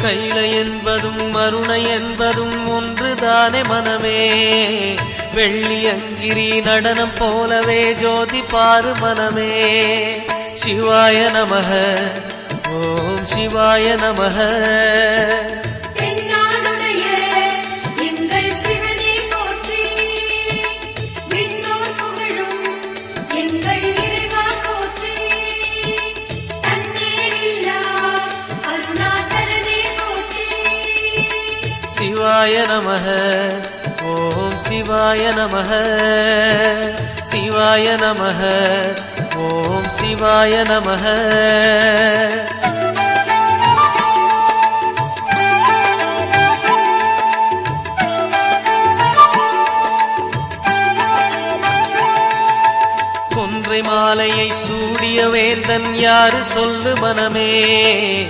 கைலை என்பதும் மருணை என்பதும் ஒன்றுதானே மனமே. வெள்ளியங்கிரி நடனம் போலவே ஜோதி பாரு மனமே. சிவாய நமக ஓம் சிவாய நமக. சிவாய நமக ஓம் சிவாய நமக. சிவாய நமக ஓம் சிவாய நமக. கொன்றை மாலையை சூடிய வேந்தன் யாரு சொல்லு மனமே.